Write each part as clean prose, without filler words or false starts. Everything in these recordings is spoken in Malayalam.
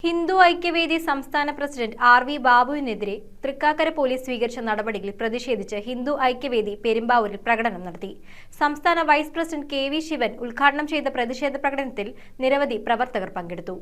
ഹിന്ദു ഐക്യവേദി സംസ്ഥാന പ്രസിഡന്റ് ആർ.വി. ബാബുവിനെതിരെ തൃക്കാക്കര പോലീസ് സ്വീകരിച്ച നടപടികളിൽ പ്രതിഷേധിച്ച് ഹിന്ദു ഐക്യവേദി പെരുമ്പാവൂരിൽ പ്രകടനം നടത്തി. സംസ്ഥാന വൈസ് പ്രസിഡന്റ് കെ.വി. ശിവൻ ഉദ്ഘാടനം ചെയ്ത പ്രതിഷേധ പ്രകടനത്തിൽ നിരവധി പ്രവർത്തകർ പങ്കെടുത്തു.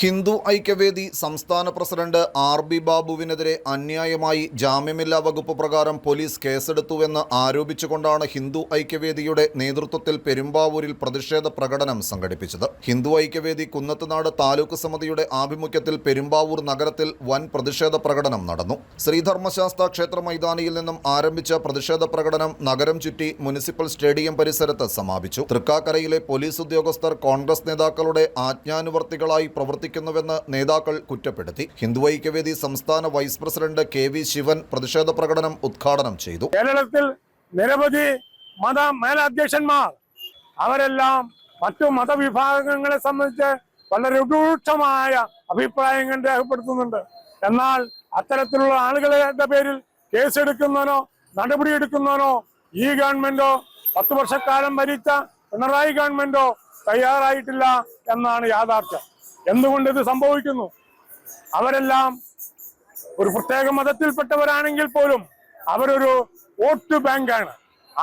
ഹിന്ദു ഐക്യവേദി സംസ്ഥാന പ്രസിഡന്റ് ആർ.ബി. ബാബുവിനെതിരെ അന്യായമായി ജാമ്യമില്ലാ വകുപ്പ് പ്രകാരം പോലീസ് കേസെടുത്തുവെന്ന് ആരോപിച്ചുകൊണ്ടാണ് ഹിന്ദു ഐക്യവേദിയുടെ നേതൃത്വത്തിൽ പെരുമ്പാവൂരിൽ പ്രതിഷേധ പ്രകടനം സംഘടിപ്പിച്ചത്. ഹിന്ദു ഐക്യവേദി കുന്നത്തുനാട് താലൂക്ക് സമിതിയുടെ ആഭിമുഖ്യത്തിൽ പെരുമ്പാവൂർ നഗരത്തിൽ വൻ പ്രതിഷേധ പ്രകടനം നടന്നു. ശ്രീധർമ്മശാസ്ത്ര ക്ഷേത്ര മൈതാനിയിൽ നിന്നും ആരംഭിച്ച പ്രതിഷേധ പ്രകടനം നഗരം ചുറ്റി മുനിസിപ്പൽ സ്റ്റേഡിയം പരിസരത്ത് സമാപിച്ചു. തൃക്കാക്കരയിലെ പോലീസ് ഉദ്യോഗസ്ഥർ കോൺഗ്രസ് നേതാക്കളുടെ ആജ്ഞാനുവർത്തികളായി പ്രവർത്തിക്കുന്നുവെന്ന് നേതാക്കൾ കുറ്റപ്പെടുത്തി. ഹിന്ദു ഐക്യവേദി സംസ്ഥാന വൈസ് പ്രസിഡന്റ് കെ.വി. ശിവൻ പ്രതിഷേധ പ്രകടനം ഉദ്ഘാടനം ചെയ്തു. കേരളത്തിൽ നിരവധി മത മേലധ്യക്ഷന്മാർ അവരെല്ലാം മറ്റു മതവിഭാഗങ്ങളെ സംബന്ധിച്ച് വളരെ രൂക്ഷമായ അഭിപ്രായങ്ങൾ രേഖപ്പെടുത്തുന്നുണ്ട്. എന്നാൽ അത്തരത്തിലുള്ള ആളുകളുടെ പേരിൽ കേസെടുക്കുന്നതിനോ നടപടിയെടുക്കുന്നതിനോ ഈ ഗവൺമെന്റോ 10 വർഷക്കാലം ഭരിച്ച പിണറായി ഗവൺമെന്റോ തയ്യാറായിട്ടില്ല എന്നാണ് യാഥാർത്ഥ്യം. എന്തുകൊണ്ട് ഇത് സംഭവിക്കുന്നു? അവരെല്ലാം ഒരു പ്രത്യേക മതത്തിൽപ്പെട്ടവരാണെങ്കിൽ പോലും അവരൊരു വോട്ട് ബാങ്കാണ്.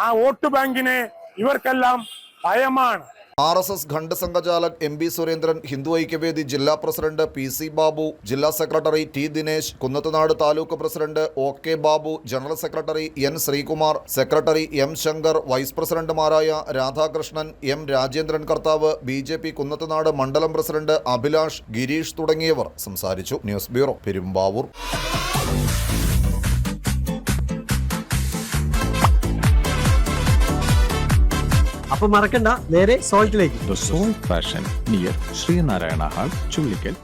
ആ വോട്ട് ബാങ്കിനെ ഇവർക്കെല്ലാം ഭയമാണ്. RSS ഖണ്ഡ് സംഘചാലക് M.B. സുരേന്ദ്രൻ, ഹിന്ദു ഐക്യവേദി ജില്ലാ പ്രസിഡന്റ് P.C. ബാബു, ജില്ലാ secretary T. Dinesh, Kunnathunad taluk president O.K. Babu, general secretary N. Sreekumar, secretary M. Shankar, vice പ്രസിഡന്റുമാരായ രാധാകൃഷ്ണൻ, M. രാജേന്ദ്രൻ കർത്താവ്, BJP കുന്നത്തുനാട് മണ്ഡലം പ്രസിഡന്റ് അഭിലാഷ്, ഗിരീഷ് തുടങ്ങിയവർ സംസാരിച്ചു. News bureau, Perumbavoor. അപ്പോൾ മറക്കണ്ട, നേരെ സോൾട്ടിലേക്ക്. The Salt Fashion near Sri Narayana Hall, Chullikal.